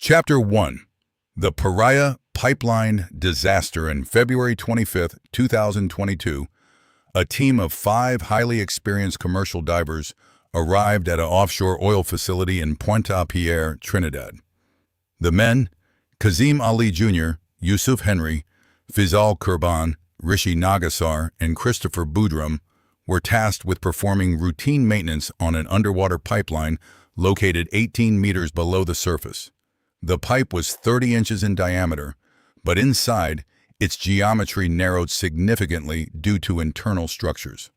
Chapter 1. The Paria Pipeline Disaster. On February 25, 2022, a team of 5 highly experienced commercial divers arrived at an offshore oil facility in Pointe-à-Pierre, Trinidad. The men, Kazim Ali Jr., Yusuf Henry, Fizal Kurban, Rishi Nagasar, and Christopher Boudram, were tasked with performing routine maintenance on an underwater pipeline located 18 meters below the surface. The pipe was 30 inches in diameter, but inside, its geometry narrowed significantly due to internal structures.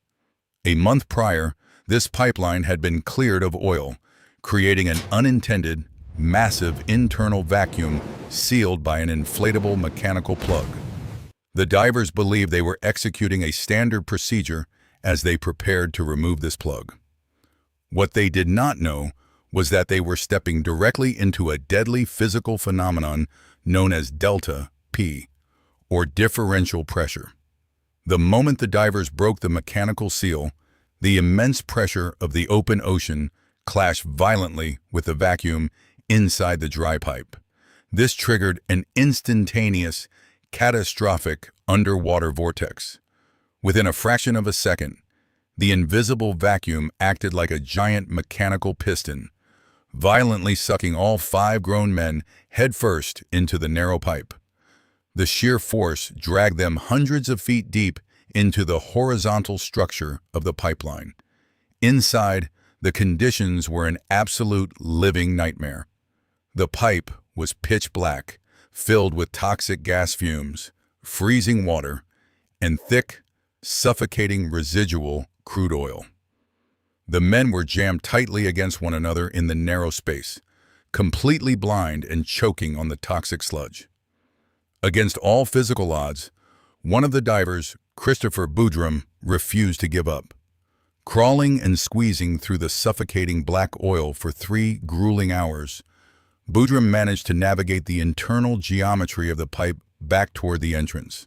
A month prior, this pipeline had been cleared of oil, creating an unintended, massive internal vacuum sealed by an inflatable mechanical plug. The divers believed they were executing a standard procedure as they prepared to remove this plug. What they did not know was that they were stepping directly into a deadly physical phenomenon known as delta P, or differential pressure. The moment the divers broke the mechanical seal, the immense pressure of the open ocean clashed violently with the vacuum inside the dry pipe. This triggered an instantaneous, catastrophic underwater vortex. Within a fraction of a second, the invisible vacuum acted like a giant mechanical piston, violently sucking all 5 grown men headfirst into the narrow pipe. The sheer force dragged them hundreds of feet deep into the horizontal structure of the pipeline. Inside, the conditions were an absolute living nightmare. The pipe was pitch black, filled with toxic gas fumes, freezing water, and thick, suffocating residual crude oil. The men were jammed tightly against one another in the narrow space, completely blind and choking on the toxic sludge. Against all physical odds, one of the divers, Christopher Boudram, refused to give up. Crawling and squeezing through the suffocating black oil for 3 grueling hours, Boudram managed to navigate the internal geometry of the pipe back toward the entrance.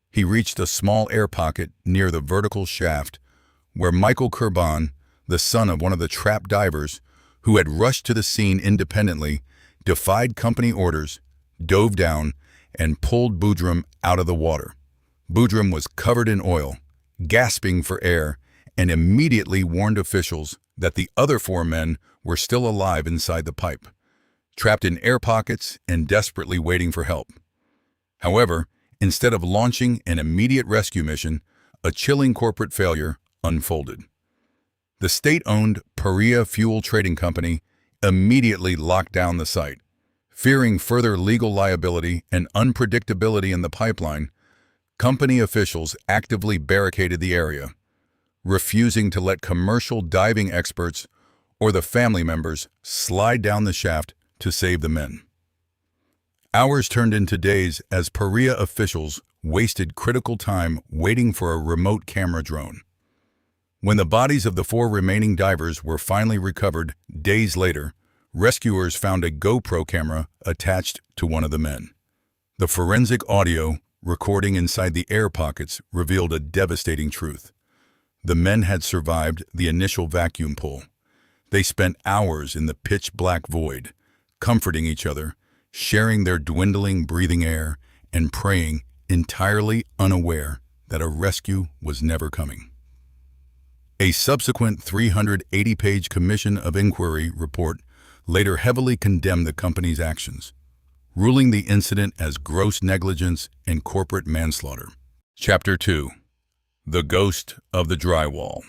He reached a small air pocket near the vertical shaft where Michael Kurban, the son of one of the trapped divers, who had rushed to the scene independently, defied company orders, dove down, and pulled Boudram out of the water. Boudram was covered in oil, gasping for air, and immediately warned officials that the other 4 men were still alive inside the pipe, trapped in air pockets and desperately waiting for help. However, instead of launching an immediate rescue mission, a chilling corporate failure unfolded. The state-owned Paria Fuel Trading Company immediately locked down the site. Fearing further legal liability and unpredictability in the pipeline, company officials actively barricaded the area, refusing to let commercial diving experts or the family members slide down the shaft to save the men. Hours turned into days as Paria officials wasted critical time waiting for a remote camera drone. When the bodies of the 4 remaining divers were finally recovered days later, rescuers found a GoPro camera attached to one of the men. The forensic audio recording inside the air pockets revealed a devastating truth. The men had survived the initial vacuum pull. They spent hours in the pitch-black void, comforting each other, sharing their dwindling breathing air, and praying, entirely unaware that a rescue was never coming. A subsequent 380-page Commission of Inquiry report later heavily condemned the company's actions, ruling the incident as gross negligence and corporate manslaughter. Chapter 2. The Ghost of the Drywall.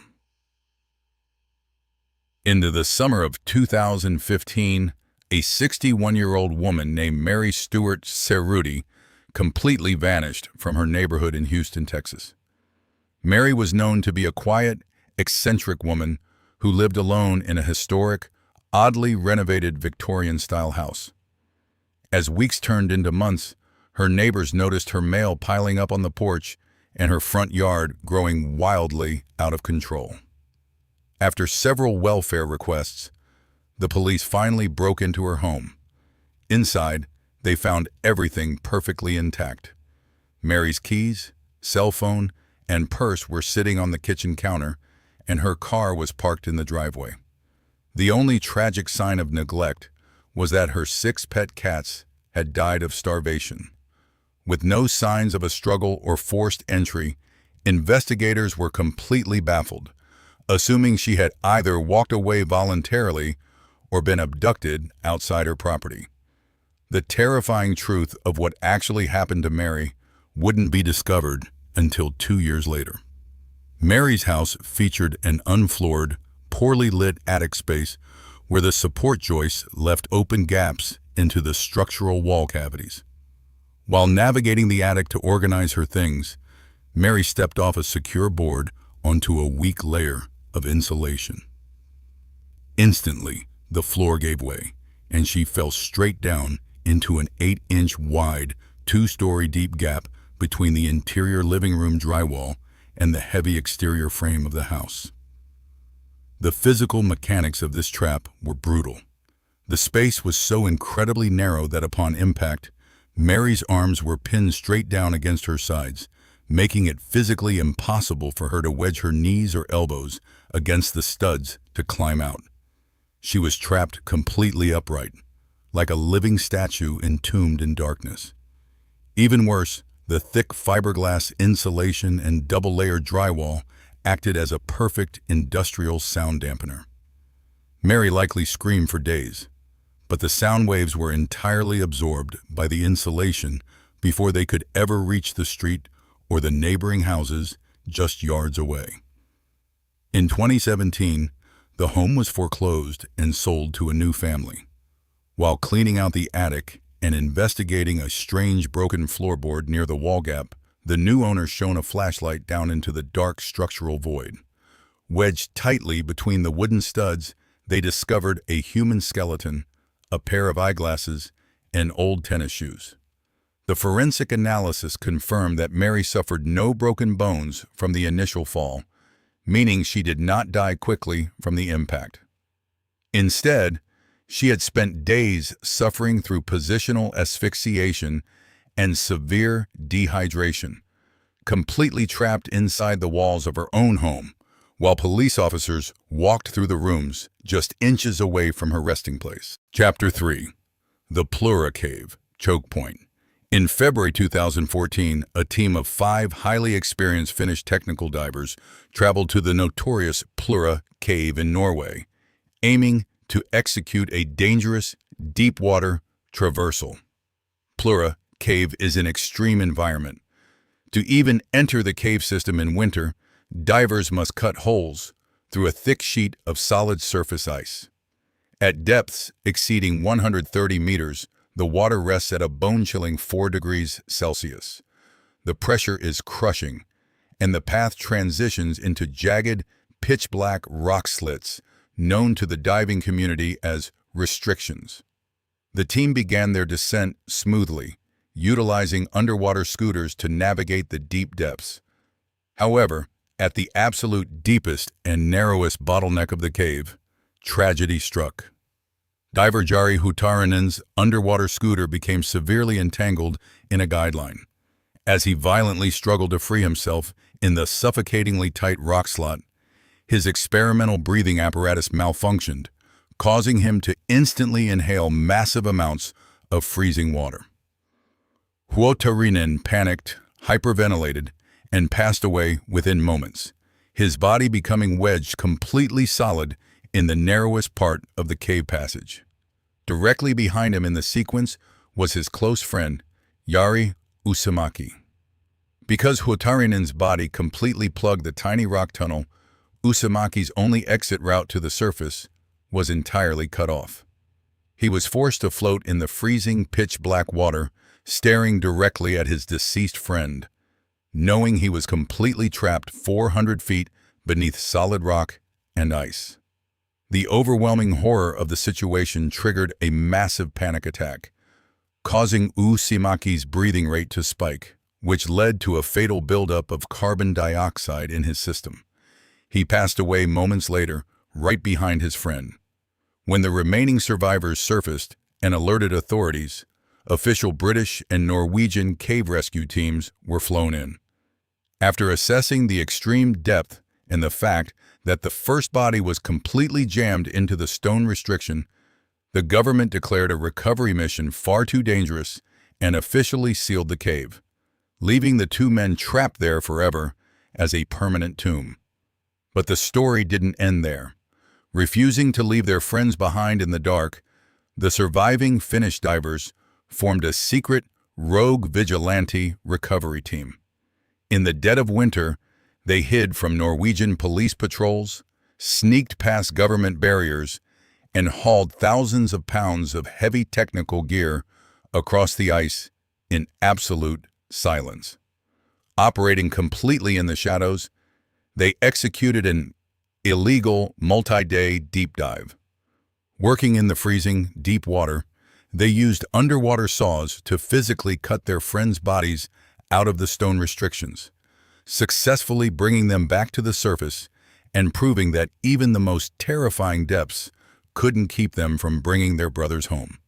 Into the summer of 2015, a 61-year-old woman named Mary Stewart Cerruti completely vanished from her neighborhood in Houston, Texas. Mary was known to be a quiet, eccentric woman who lived alone in a historic, oddly renovated Victorian-style house. As weeks turned into months, her neighbors noticed her mail piling up on the porch and her front yard growing wildly out of control. After several welfare requests, the police finally broke into her home. Inside, they found everything perfectly intact. Mary's keys, cell phone, and purse were sitting on the kitchen counter, and her car was parked in the driveway. The only tragic sign of neglect was that her 6 pet cats had died of starvation. With no signs of a struggle or forced entry, investigators were completely baffled, assuming she had either walked away voluntarily or been abducted outside her property. The terrifying truth of what actually happened to Mary wouldn't be discovered until 2 years later. Mary's house featured an unfloored, poorly lit attic space where the support joists left open gaps into the structural wall cavities. While navigating the attic to organize her things, Mary stepped off a secure board onto a weak layer of insulation. Instantly, the floor gave way, and she fell straight down into an 8-inch wide, 2-story deep gap between the interior living room drywall and the heavy exterior frame of the house. The physical mechanics of this trap were brutal. The space was so incredibly narrow that upon impact, Mary's arms were pinned straight down against her sides, making it physically impossible for her to wedge her knees or elbows against the studs to climb out. She was trapped completely upright, like a living statue entombed in darkness. Even worse, the thick fiberglass insulation and double-layered drywall acted as a perfect industrial sound dampener. Mary likely screamed for days, but the sound waves were entirely absorbed by the insulation before they could ever reach the street or the neighboring houses just yards away. In 2017, the home was foreclosed and sold to a new family. While cleaning out the attic and investigating a strange broken floorboard near the wall gap, the new owner shone a flashlight down into the dark structural void. Wedged tightly between the wooden studs, they discovered a human skeleton, a pair of eyeglasses, and old tennis shoes. The forensic analysis confirmed that Mary suffered no broken bones from the initial fall, meaning she did not die quickly from the impact. Instead, she had spent days suffering through positional asphyxiation and severe dehydration, completely trapped inside the walls of her own home, while police officers walked through the rooms just inches away from her resting place. Chapter 3. The Plura Cave, Choke Point. In February 2014, a team of 5 highly experienced Finnish technical divers traveled to the notorious Plura Cave in Norway, aiming to execute a dangerous, deep-water traversal. Plura Cave is an extreme environment. To even enter the cave system in winter, divers must cut holes through a thick sheet of solid surface ice. At depths exceeding 130 meters, the water rests at a bone-chilling 4 degrees Celsius. The pressure is crushing, and the path transitions into jagged, pitch-black rock slits known to the diving community as restrictions. The team began their descent smoothly, utilizing underwater scooters to navigate the deep depths. However, at the absolute deepest and narrowest bottleneck of the cave, tragedy struck. Diver Jari Huhtarinen's underwater scooter became severely entangled in a guideline. As he violently struggled to free himself in the suffocatingly tight rock slot, his experimental breathing apparatus malfunctioned, causing him to instantly inhale massive amounts of freezing water. Huhtarinen panicked, hyperventilated, and passed away within moments, his body becoming wedged completely solid in the narrowest part of the cave passage. Directly behind him in the sequence was his close friend, Jari Uusimäki. Because Huhtarinen's body completely plugged the tiny rock tunnel, Uusimäki's only exit route to the surface was entirely cut off. He was forced to float in the freezing, pitch-black water, staring directly at his deceased friend, knowing he was completely trapped 400 feet beneath solid rock and ice. The overwhelming horror of the situation triggered a massive panic attack, causing Uusimäki's breathing rate to spike, which led to a fatal buildup of carbon dioxide in his system. He passed away moments later, right behind his friend. When the remaining survivors surfaced and alerted authorities, official British and Norwegian cave rescue teams were flown in. After assessing the extreme depth and the fact that the first body was completely jammed into the stone restriction, The government declared a recovery mission far too dangerous and officially sealed the cave, leaving the two men trapped there forever as a permanent tomb. But the story didn't end there. Refusing to leave their friends behind in the dark, the surviving Finnish divers formed a secret, rogue vigilante recovery team. In the dead of winter, they hid from Norwegian police patrols, sneaked past government barriers, and hauled thousands of pounds of heavy technical gear across the ice in absolute silence. Operating completely in the shadows, they executed an illegal multi-day deep dive. Working in the freezing, deep water, they used underwater saws to physically cut their friends' bodies out of the stone restrictions, successfully bringing them back to the surface and proving that even the most terrifying depths couldn't keep them from bringing their brothers home.